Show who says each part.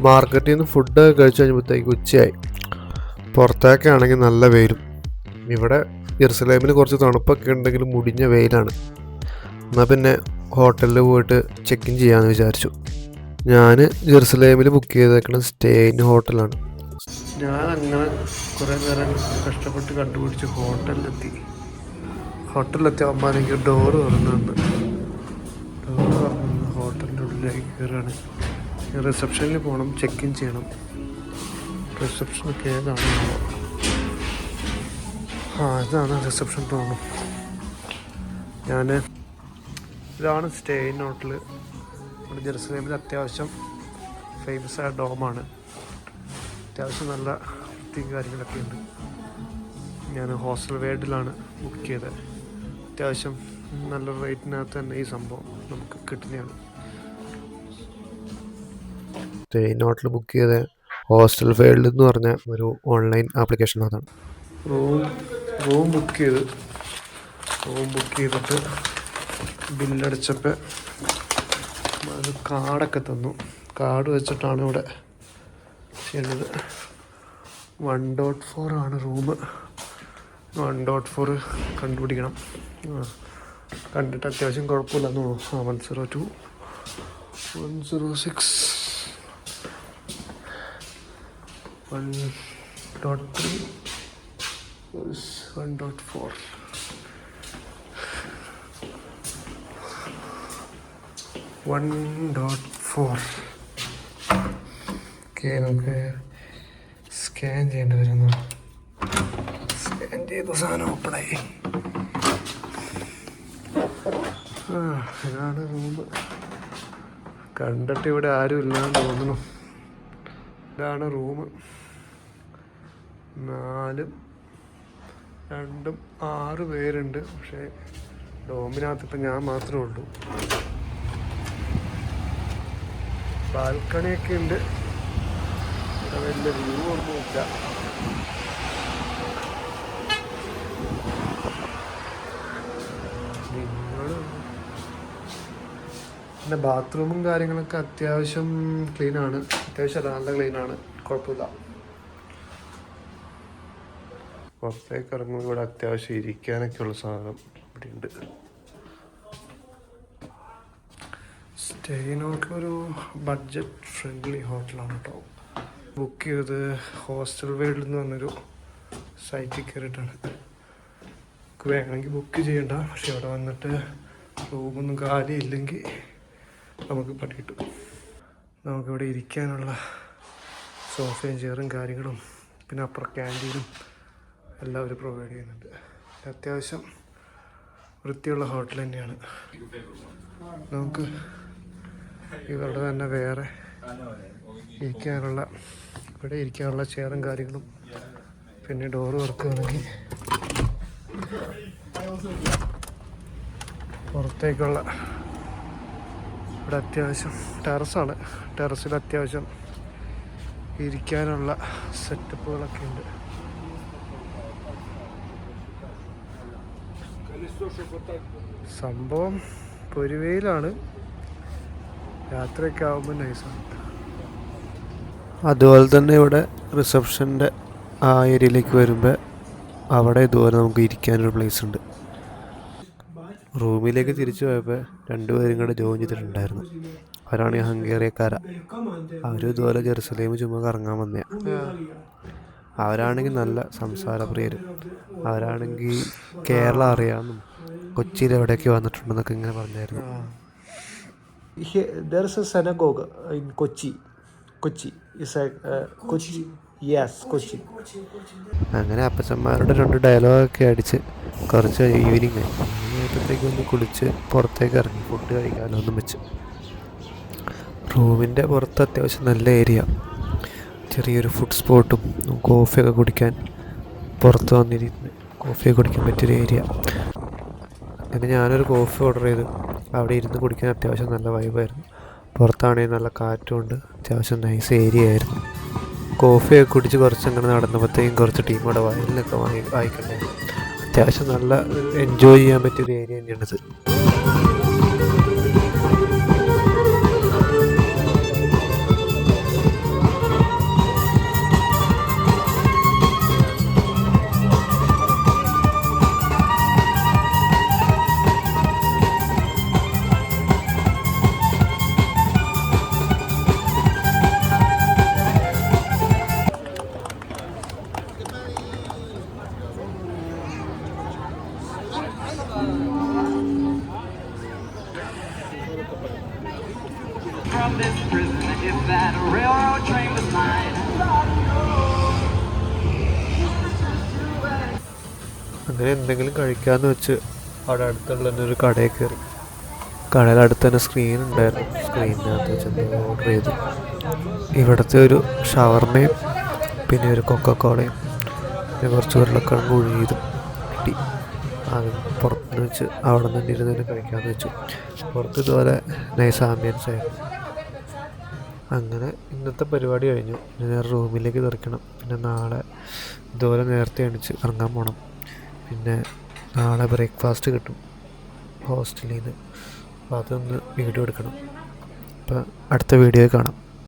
Speaker 1: മാർക്കറ്റിൽ നിന്ന് ഫുഡ് കഴിച്ച് കഴിഞ്ഞപ്പോഴത്തേക്ക് ഉച്ചയായി. പുറത്തേക്കാണെങ്കിൽ നല്ല വെയിലും. ഇവിടെ ജെറുസലേമിൽ കുറച്ച് തണുപ്പൊക്കെ ഉണ്ടെങ്കിലും മുടിഞ്ഞ വെയിലാണ്. എന്നാൽ പിന്നെ ഹോട്ടലിൽ പോയിട്ട് ചെക്ക് ഇൻ ചെയ്യാമെന്ന് വിചാരിച്ചു. ഞാൻ ജെറുസലേമിൽ ബുക്ക് ചെയ്തേക്കുന്ന സ്റ്റേ ഇൻ ഹോട്ടലാണ്. ഞാൻ അങ്ങനെ കുറേ നേരം കഷ്ടപ്പെട്ട് കണ്ടുപിടിച്ച് ഹോട്ടലിലെത്തി. അമ്മ എനിക്ക് ഡോറ് തുറന്നുണ്ട്. ഡോറ് തുറന്ന് ഹോട്ടലിൻ്റെ ഉള്ളിലേക്ക് കയറുകയാണ്. റിസപ്ഷനിൽ പോകണം, ചെക്ക് ഇൻ ചെയ്യണം. റിസപ്ഷനൊക്കെ ഏതാണ്? ഇതാണ് റിസപ്ഷൻ തോന്നുന്നു. ഇതാണ് സ്റ്റേ ഇൻ ഹോട്ടൽ. നമ്മുടെ ജെറുസലേമിൽ അത്യാവശ്യം ഫേമസ് ആയ ഡോമാണ്. അത്യാവശ്യം നല്ല വൃത്തിയും കാര്യങ്ങളൊക്കെ ഉണ്ട്. ഞാൻ ഹോസ്റ്റൽ വേഡിലാണ് ബുക്ക് ചെയ്തത്. അത്യാവശ്യം നല്ല റേറ്റിനകത്ത് തന്നെ ഈ സംഭവം നമുക്ക് കിട്ടുന്നതാണ്. സ്റ്റേ ഇൻ ഹോട്ടൽ ബുക്ക് ചെയ്ത ഹോസ്റ്റൽ വേൾഡ് എന്ന് പറഞ്ഞ ഒരു ഓൺലൈൻ ആപ്ലിക്കേഷനകത്താണ് റൂം ബുക്ക് ചെയ്തിട്ട് ബില്ലടിച്ചപ്പോൾ അത് കാർഡൊക്കെ തന്നു. കാർഡ് വെച്ചിട്ടാണ് ഇവിടെ ചെയ്യേണ്ടത്. 1.4 ആണ് റൂം. 1.4 കണ്ടുപിടിക്കണം. കണ്ടിട്ട് അത്യാവശ്യം കുഴപ്പമില്ലെന്ന് തോന്നുന്നു. 102, 106, 1.3, 1.4. ഓക്കെ, നമുക്ക് സ്കാൻ ചെയ്യേണ്ടി വരുന്നു. സ്കാൻ ചെയ്ത സാധനം ഓപ്പണായി. ഇതാണ് റൂം. കണ്ടിട്ട് ഇവിടെ ആരും ഇല്ലാന്ന് തോന്നുന്നു. ഇതാണ് റൂം. 4, 2, 6 പേരുണ്ട്. പക്ഷേ ഡോമിനകത്ത് ഇപ്പം ഞാൻ മാത്രമേ ഉള്ളൂ. ബാൽക്കണിയൊക്കെ ഉണ്ട്. ഇവിടെ വലിയ വ്യൂ ഒന്നുമില്ല. പിന്നെ ബാത്റൂമും കാര്യങ്ങളൊക്കെ അത്യാവശ്യം ക്ലീനാണ്. അത്യാവശ്യം നല്ല ക്ലീനാണ്, കുഴപ്പമില്ല. പുറത്തേക്ക് ഇറങ്ങുമ്പോൾ ഇവിടെ അത്യാവശ്യം ഇരിക്കാനൊക്കെ ഉള്ള സാധനം ഇവിടെ ഉണ്ട്. സ്റ്റേ ഇൻ ഹോട്ടൽ ഒരു ബഡ്ജറ്റ് ഫ്രണ്ട്ലി ഹോട്ടലാണ് കേട്ടോ. ബുക്ക് ചെയ്തത് ഹോസ്റ്റൽ വേൾഡ് എന്ന് പറഞ്ഞൊരു സൈറ്റിൽ കയറിയിട്ടാണ്. വേണമെങ്കിൽ ബുക്ക് ചെയ്യണ്ട. പക്ഷെ അവിടെ വന്നിട്ട് റൂമൊന്നും കാലിയില്ലെങ്കിൽ നമുക്ക് പണി കിട്ടും. നമുക്കിവിടെ ഇരിക്കാനുള്ള സോഫയും ചെയറും കാര്യങ്ങളും പിന്നെ അപ്പുറം ക്യാൻറ്റീനും എല്ലാം അവർ പ്രൊവൈഡ് ചെയ്യുന്നുണ്ട്. അത്യാവശ്യം വൃത്തിയുള്ള ഹോട്ടൽ തന്നെയാണ്. നമുക്ക് ഇവരുടെ തന്നെ വേറെ ഇവിടെ ഇരിക്കാനുള്ള ചെയറും കാര്യങ്ങളും പിന്നെ ഡോറ് തുറക്കുകയാണെങ്കിൽ പുറത്തേക്കുള്ള ഇവിടെ അത്യാവശ്യം ടെറസാണ്. ടെറസിൽ അത്യാവശ്യം ഇരിക്കാനുള്ള സെറ്റപ്പുകളൊക്കെ ഉണ്ട്. സംഭവം പൊരുവയിലാണ്. രാത്രിയൊക്കെ ആകുമ്പോൾ നൈസാണ്. അതുപോലെ തന്നെ ഇവിടെ റിസപ്ഷൻ്റെ ആ ഏരിയയിലേക്ക് വരുമ്പോൾ അവിടെ ഇതുപോലെ നമുക്ക് ഇരിക്കാനൊരു പ്ലേസ് ഉണ്ട്. റൂമിലേക്ക് തിരിച്ചു പോയപ്പോൾ 2 പേരും കൂടെ ജോയിൻ ചെയ്തിട്ടുണ്ടായിരുന്നു. അവരാണ് ഹംഗേറിയക്കാരാ. അവരും ഇതുപോലെ ജെറുസലേം ചുമ്മാ കറങ്ങാൻ വന്നതാണ്. അവരാണെങ്കിൽ നല്ല സംസാരപ്രിയരും. അവരാണെങ്കിൽ കേരളം അറിയാമെന്നും കൊച്ചിയിൽ എവിടെയൊക്കെ വന്നിട്ടുണ്ടെന്നൊക്കെ ഇങ്ങനെ പറഞ്ഞായിരുന്നു. There is a synagogue in Kochi. Kochi. അങ്ങനെ അപ്പച്ചന്മാരുടെ 2 ഡയലോഗൊക്കെ അടിച്ച് കുറച്ച് ഈവനിങ് ആയപ്പോഴത്തേക്ക് ഒന്ന് കുളിച്ച് പുറത്തേക്ക് ഇറങ്ങി ഫുഡ് കഴിക്കാമല്ലോ ഒന്നും വെച്ച്. റൂമിൻ്റെ പുറത്ത് അത്യാവശ്യം നല്ല ഏരിയ, ചെറിയൊരു ഫുഡ് സ്പോട്ടും കോഫിയൊക്കെ കുടിക്കാൻ പുറത്ത് വന്നിരുന്ന് കോഫിയൊക്കെ കുടിക്കാൻ പറ്റിയൊരു ഏരിയ. അങ്ങനെ ഞാനൊരു കോഫി ഓർഡർ ചെയ്തു. അവിടെ ഇരുന്ന് കുടിക്കാൻ അത്യാവശ്യം നല്ല വൈബായിരുന്നു. പുറത്താണെങ്കിൽ നല്ല കാറ്റുമുണ്ട്. അത്യാവശ്യം നൈസ് ഏരിയ ആയിരുന്നു. കോഫിയൊക്കെ കുടിച്ച് കുറച്ചങ്ങനെ നടന്നപ്പോഴത്തേക്കും കുറച്ച് ടീം അവിടെ വയലിനൊക്കെ വായിക്കണ്ടായിരുന്നു. അത്യാവശ്യം നല്ല എൻജോയ് ചെയ്യാൻ പറ്റിയൊരു ഏരിയ തന്നെയാണിത്. അങ്ങനെ എന്തെങ്കിലും കഴിക്കാമെന്ന് വെച്ച് അവിടെ അടുത്തുള്ള തന്നെ ഒരു കടയിൽ കയറി. കടയിൽ അടുത്ത് തന്നെ സ്ക്രീൻ ഉണ്ടായിരുന്നു. സ്ക്രീനിനകത്ത് വെച്ച് എന്തോ ഓർഡർ ചെയ്തു. ഇവിടുത്തെ ഒരു ഷവർമയും പിന്നെ ഒരു കൊക്കക്കോളയും പിന്നെ കുറച്ച് ഉരുളക്കിഴങ്ങ് ഒഴുകിയതും കിട്ടി. അത് പുറത്ത് വെച്ച് അവിടെ നിന്ന് ഇരുന്ന് തന്നെ കഴിക്കാമെന്ന് വെച്ചു. പുറത്ത് ഇതുപോലെ നൈസ് ആംബിയൻസ് ആയിരുന്നു. അങ്ങനെ ഇന്നത്തെ പരിപാടി കഴിഞ്ഞു. ഇനി നേരെ റൂമിലേക്ക് തെറിക്കണം. പിന്നെ നാളെ ഇതുപോലെ നേരത്തെ എണീച്ച് ഇറങ്ങാൻ പോകണം. പിന്നെ നാളെ ബ്രേക്ക്ഫാസ്റ്റ് കിട്ടും ഹോസ്റ്റലിൽ നിന്ന്. അപ്പോൾ അതൊന്ന് വീഡിയോ എടുക്കണം. അപ്പോൾ അടുത്ത വീഡിയോ കാണാം.